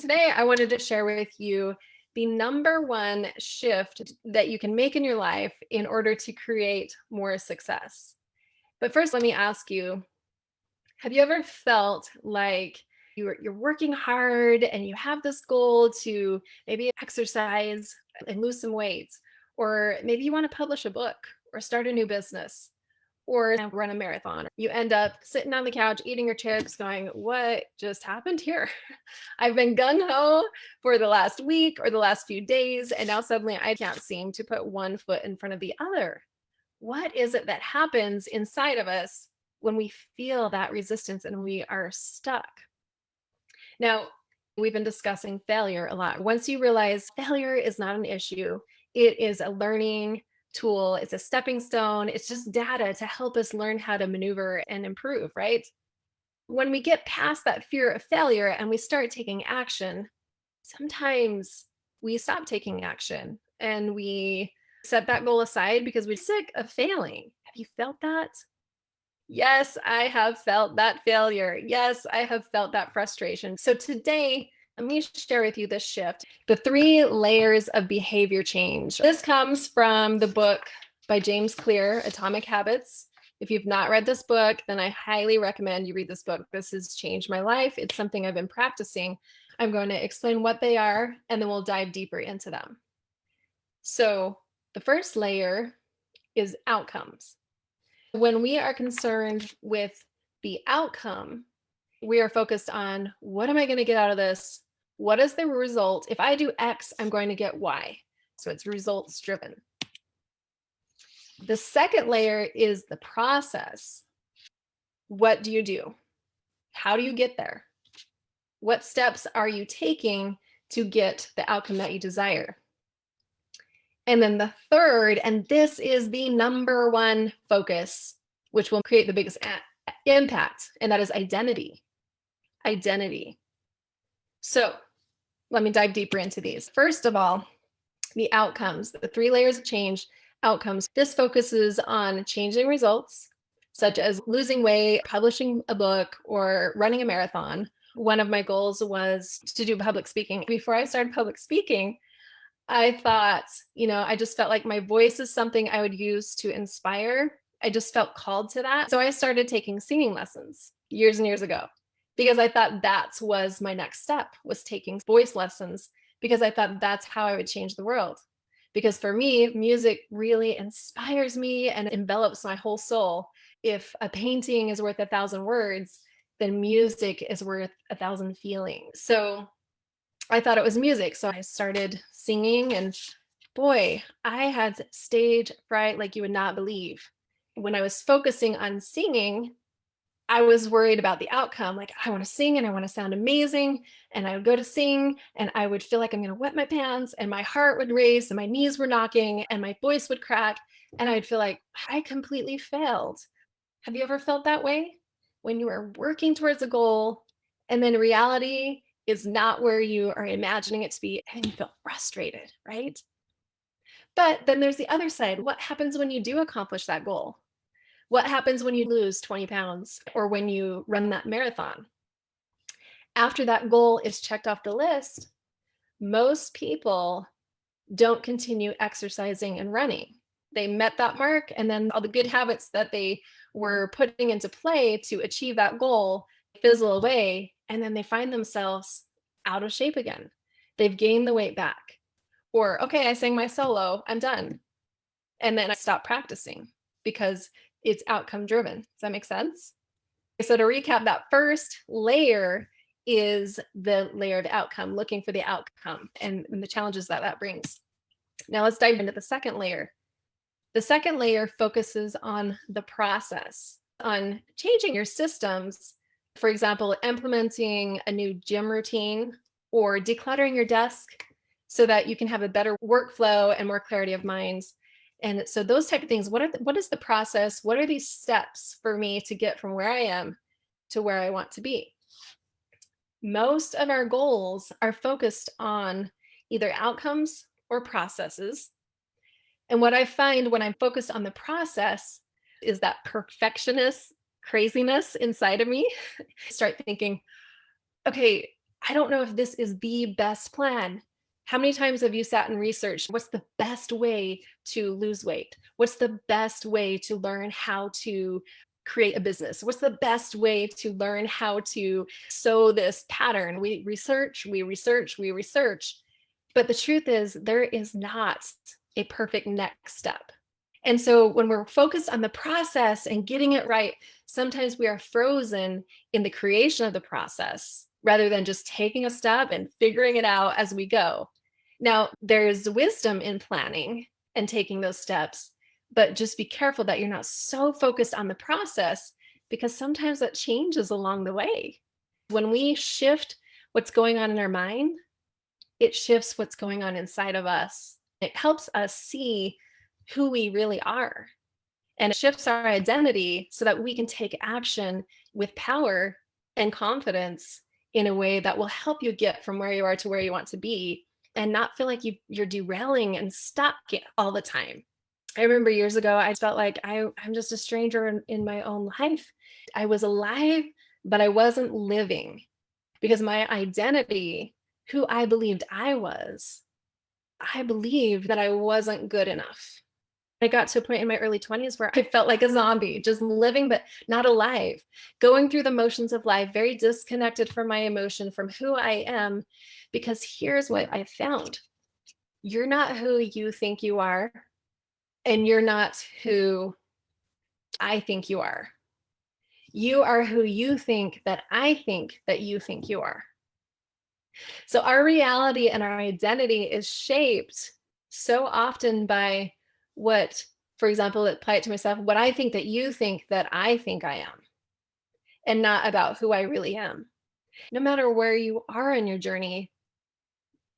Today, I wanted to share with you the number one shift that you can make in your life in order to create more success. But first, let me ask you, have you ever felt like you're working hard and you have this goal to maybe exercise and lose some weight, or maybe you want to publish a book or start a new business or run a marathon? You end up sitting on the couch eating your chips going, what just happened here? I've been gung ho for the last week or the last few days, and now suddenly I can't seem to put one foot in front of the other. What is it that happens inside of us when we feel that resistance and we are stuck? Now, we've been discussing failure a lot. Once you realize failure is not an issue, it is a learning tool, it's a stepping stone, it's just data to help us learn how to maneuver and improve, right? When we get past that fear of failure and we start taking action, sometimes we stop taking action and we set that goal aside because we're sick of failing. Have you felt that? Yes, I have felt that failure. Yes, I have felt that frustration. So today, let me share with you this shift, the three layers of behavior change. This comes from the book by James Clear, Atomic Habits. If you've not read this book, then I highly recommend you read this book. This has changed my life. It's something I've been practicing. I'm going to explain what they are, and then we'll dive deeper into them. So, the first layer is outcomes. When we are concerned with the outcome, we are focused on what am I going to get out of this? What is the result? If I do X, I'm going to get Y. So it's results driven. The second layer is the process. What do you do? How do you get there? What steps are you taking to get the outcome that you desire? And then the third, and this is the number one focus, which will create the biggest impact, and that is identity. Identity. So let me dive deeper into these. First of all, the outcomes, the three layers of change, outcomes. This focuses on changing results, such as losing weight, publishing a book, or running a marathon. One of my goals was to do public speaking. Before I started public speaking, I thought, I just felt like my voice is something I would use to inspire. I just felt called to that. So I started taking singing lessons years and years ago because I thought that was my next step, was taking voice lessons, because I thought that's how I would change the world. Because for me, music really inspires me and envelops my whole soul. If a painting is worth 1,000 words, then music is worth 1,000 feelings. So I thought it was music. So I started singing, and boy, I had stage fright like you would not believe. When I was focusing on singing, I was worried about the outcome. Like, I want to sing and I want to sound amazing. And I would go to sing and I would feel like I'm going to wet my pants and my heart would race and my knees were knocking and my voice would crack. And I'd feel like I completely failed. Have you ever felt that way? When you are working towards a goal and then reality is not where you are imagining it to be and you feel frustrated, right? But then there's the other side. What happens when you do accomplish that goal? What happens when you lose 20 pounds or when you run that marathon? After that goal is checked off the list, most people don't continue exercising and running. They met that mark, and then all the good habits that they were putting into play to achieve that goal fizzle away, and then they find themselves out of shape again. They've gained the weight back. Or, okay, I sang my solo, I'm done. And then I stop practicing because it's outcome driven. Does that make sense? So to recap, that first layer is the layer of outcome, looking for the outcome and the challenges that that brings. Now let's dive into the second layer. The second layer focuses on the process, on changing your systems. For example, implementing a new gym routine or decluttering your desk so that you can have a better workflow and more clarity of mind. And so those type of things, what is the process? What are these steps for me to get from where I am to where I want to be? Most of our goals are focused on either outcomes or processes. And what I find when I'm focused on the process is that perfectionist craziness inside of me. Start thinking, okay, I don't know if this is the best plan. How many times have you sat and researched what's the best way to lose weight? What's the best way to learn how to create a business? What's the best way to learn how to sew this pattern? We research, we research, we research. But the truth is, there is not a perfect next step. And so when we're focused on the process and getting it right, sometimes we are frozen in the creation of the process rather than just taking a step and figuring it out as we go. Now, there's wisdom in planning and taking those steps, but just be careful that you're not so focused on the process because sometimes that changes along the way. When we shift what's going on in our mind, it shifts what's going on inside of us. It helps us see who we really are, and it shifts our identity so that we can take action with power and confidence in a way that will help you get from where you are to where you want to be and not feel like you're derailing and stuck all the time. I remember years ago, I felt like I'm just a stranger in my own life. I was alive, but I wasn't living because my identity, who I believed I believed that I wasn't good enough. I got to a point in my early 20s where I felt like a zombie, just living but not alive, going through the motions of life, very disconnected from my emotion, from who I am. Because here's what I found: you're not who you think you are, and you're not who I think you are. You are who you think that I think that you think you are. So our reality and our identity is shaped so often by what, for example, apply it to myself, what I think that you think that I think I am, and not about who I really am. No matter where you are in your journey,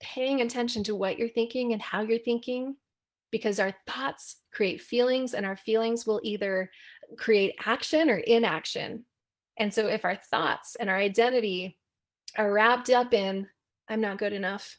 paying attention to what you're thinking and how you're thinking, because our thoughts create feelings, and our feelings will either create action or inaction. And so if our thoughts and our identity are wrapped up in, I'm not good enough,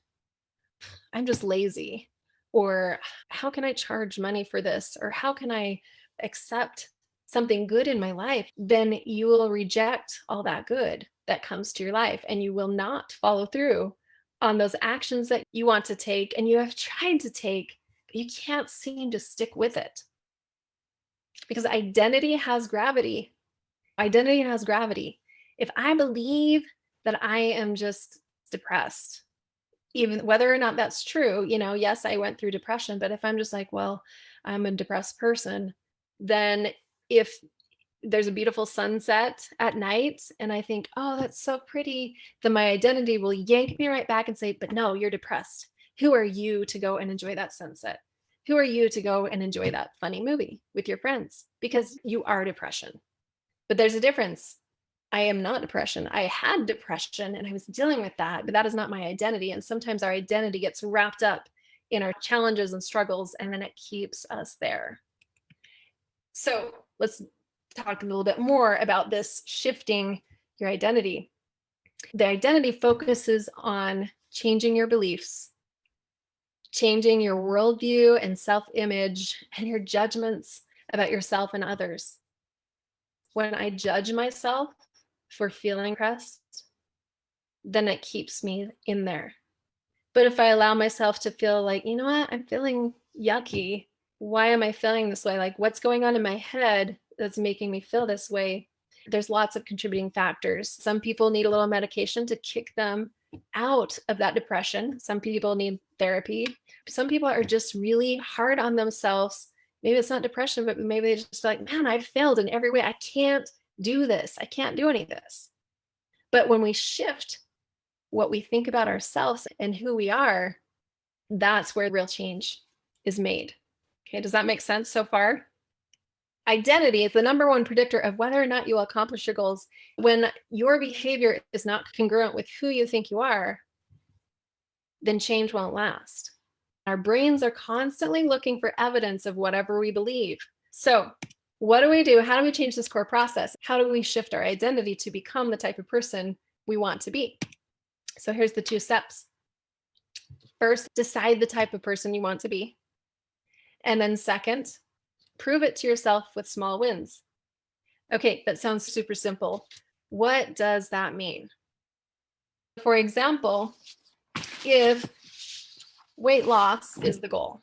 I'm just lazy, or how can I charge money for this, or how can I accept something good in my life, then you will reject all that good that comes to your life and you will not follow through on those actions that you want to take and you have tried to take, but you can't seem to stick with it because identity has gravity. Identity has gravity. If I believe that I am just depressed, even whether or not that's true, yes, I went through depression, but if I'm just like, well, I'm a depressed person, then if there's a beautiful sunset at night and I think, oh, that's so pretty, then my identity will yank me right back and say, but no, you're depressed. Who are you to go and enjoy that sunset? Who are you to go and enjoy that funny movie with your friends? Because you are depression. But there's a difference. I am not depression. I had depression and I was dealing with that, but that is not my identity. And sometimes our identity gets wrapped up in our challenges and struggles, and then it keeps us there. So let's talk a little bit more about this shifting your identity. The identity focuses on changing your beliefs, changing your worldview and self image, and your judgments about yourself and others. When I judge myself for feeling pressed, then it keeps me in there. But if I allow myself to feel like, you know what, I'm feeling yucky. Why am I feeling this way? Like, what's going on in my head that's making me feel this way? There's lots of contributing factors. Some people need a little medication to kick them out of that depression. Some people need therapy. Some people are just really hard on themselves. Maybe it's not depression, but maybe they just like, man, I've failed in every way. I can't do this. I can't do any of this. But when we shift what we think about ourselves and who we are, that's where real change is made. Okay, does that make sense so far? Identity is the number one predictor of whether or not you will accomplish your goals. When your behavior is not congruent with who you think you are, then change won't last. Our brains are constantly looking for evidence of whatever we believe. So, what do we do? How do we change this core process? How do we shift our identity to become the type of person we want to be? So, here's the 2 steps. First, decide the type of person you want to be. And then, second, prove it to yourself with small wins. Okay, that sounds super simple. What does that mean? For example, if weight loss is the goal,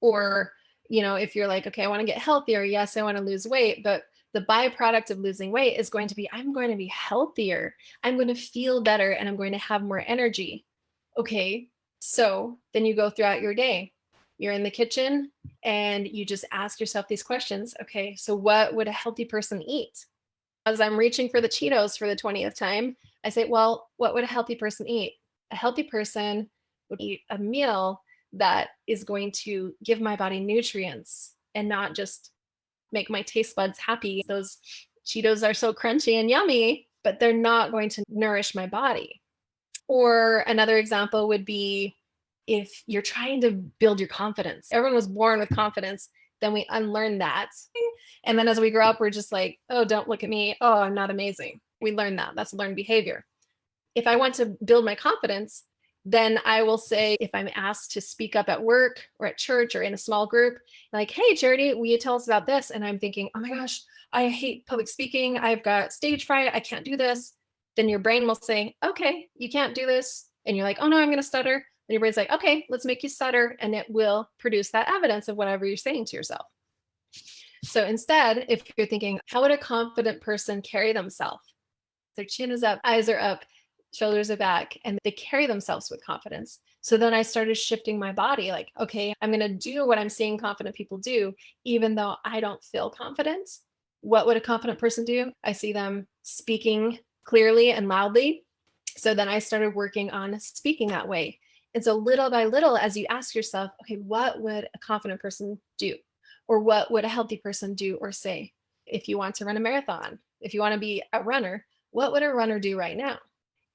or if you're like, okay, I want to get healthier, yes, I want to lose weight, but the byproduct of losing weight is going to be, I'm going to be healthier, I'm going to feel better, and I'm going to have more energy. Okay, so then you go throughout your day, you're in the kitchen, and you just ask yourself these questions. Okay, so what would a healthy person eat? As I'm reaching for the Cheetos for the 20th time, I say, well, what would a healthy person eat? A healthy person would eat a meal that is going to give my body nutrients and not just make my taste buds happy. Those Cheetos are so crunchy and yummy, but they're not going to nourish my body. Or another example would be, if you're trying to build your confidence. Everyone was born with confidence, then we unlearn that. And then as we grow up, we're just like, oh, don't look at me. Oh, I'm not amazing. We learn that. That's learned behavior. If I want to build my confidence, then I will say, if I'm asked to speak up at work or at church or in a small group, like, hey, Charity, will you tell us about this? And I'm thinking, oh my gosh, I hate public speaking. I've got stage fright. I can't do this. Then your brain will say, okay, you can't do this. And you're like, oh no, I'm going to stutter. And your brain's like, okay, let's make you stutter. And it will produce that evidence of whatever you're saying to yourself. So instead, if you're thinking, how would a confident person carry themselves? Their chin is up, eyes are up, shoulders are back, and they carry themselves with confidence. So then I started shifting my body like, okay, I'm going to do what I'm seeing confident people do, even though I don't feel confident. What would a confident person do? I see them speaking clearly and loudly. So then I started working on speaking that way. And so little by little, as you ask yourself, okay, what would a confident person do? Or what would a healthy person do or say? If you want to run a marathon, if you want to be a runner, what would a runner do right now?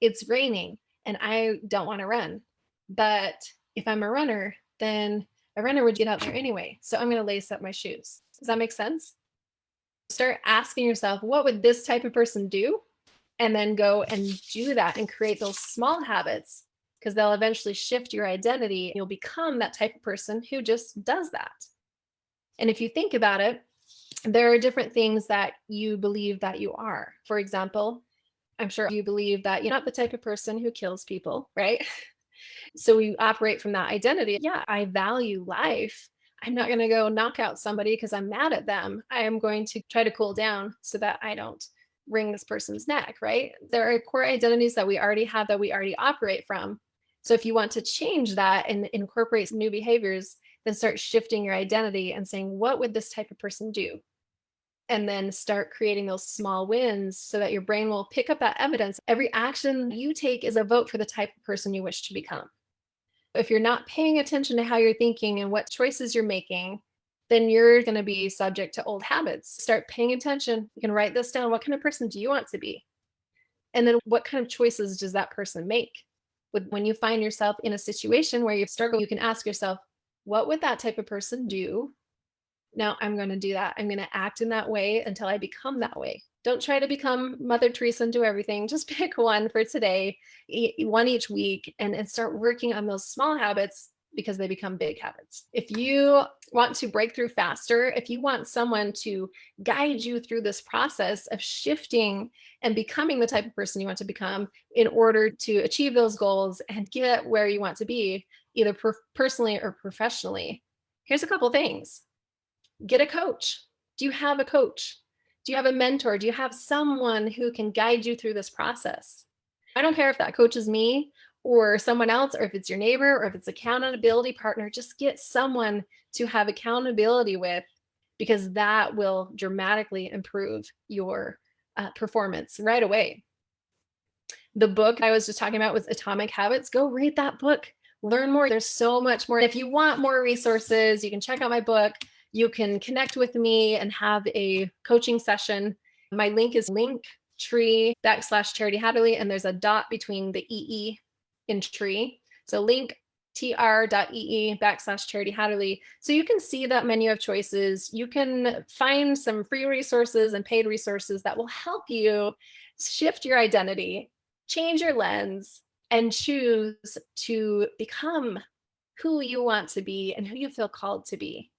It's raining and I don't want to run. But if I'm a runner, then a runner would get out there anyway. So I'm going to lace up my shoes. Does that make sense? Start asking yourself, what would this type of person do? And then go and do that and create those small habits, because they'll eventually shift your identity. You'll become that type of person who just does that. And if you think about it, there are different things that you believe that you are. For example, I'm sure you believe that you're not the type of person who kills people, right? So we operate from that identity. Yeah, I value life. I'm not going to go knock out somebody because I'm mad at them. I am going to try to cool down so that I don't wring this person's neck, right? There are core identities that we already have, that we already operate from. So if you want to change that and incorporate new behaviors, then start shifting your identity and saying, what would this type of person do? And then start creating those small wins so that your brain will pick up that evidence. Every action you take is a vote for the type of person you wish to become. If you're not paying attention to how you're thinking and what choices you're making, then you're going to be subject to old habits. Start paying attention. You can write this down. What kind of person do you want to be? And then what kind of choices does that person make? When you find yourself in a situation where you struggle, you can ask yourself, what would that type of person do? Now I'm going to do that. I'm going to act in that way until I become that way. Don't try to become Mother Teresa and do everything. Just pick one for today, one each week, and start working on those small habits, because they become big habits. If you want to break through faster, if you want someone to guide you through this process of shifting and becoming the type of person you want to become in order to achieve those goals and get where you want to be, either personally or professionally, here's a couple things. Get a coach. Do you have a coach? Do you have a mentor? Do you have someone who can guide you through this process? I don't care if that coach is me or someone else, or if it's your neighbor, or if it's accountability partner. Just get someone to have accountability with, because that will dramatically improve your performance right away. The book I was just talking about was Atomic Habits. Go read that book. Learn more. There's so much more. If you want more resources, you can check out my book. You can connect with me and have a coaching session. My link is linktree.com/Charity Hatterley, and there's a dot between the EE in tree. So linktr.ee/Charity Hatterley. So you can see that menu of choices. You can find some free resources and paid resources that will help you shift your identity, change your lens, and choose to become who you want to be and who you feel called to be.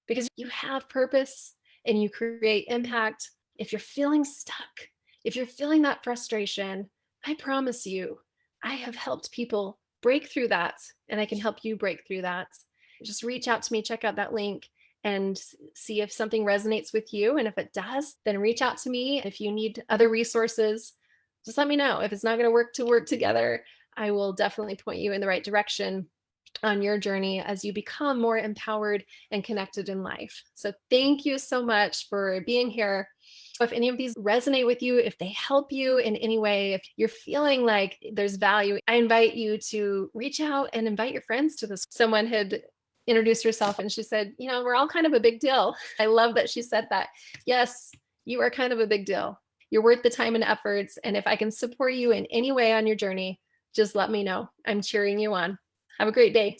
Because you have purpose and you create impact. If you're feeling stuck, if you're feeling that frustration, I promise you, I have helped people break through that, and I can help you break through that. Just reach out to me, check out that link, and see if something resonates with you. And if it does, then reach out to me. If you need other resources, just let me know. If it's not going to work together, I will definitely point you in the right direction on your journey as you become more empowered and connected in life. So, thank you so much for being here. If any of these resonate with you, if they help you in any way, if you're feeling like there's value, I invite you to reach out and invite your friends to this. Someone had introduced herself and she said, we're all kind of a big deal. I love that she said that. Yes, you are kind of a big deal. You're worth the time and efforts. And if I can support you in any way on your journey, just let me know. I'm cheering you on. Have a great day.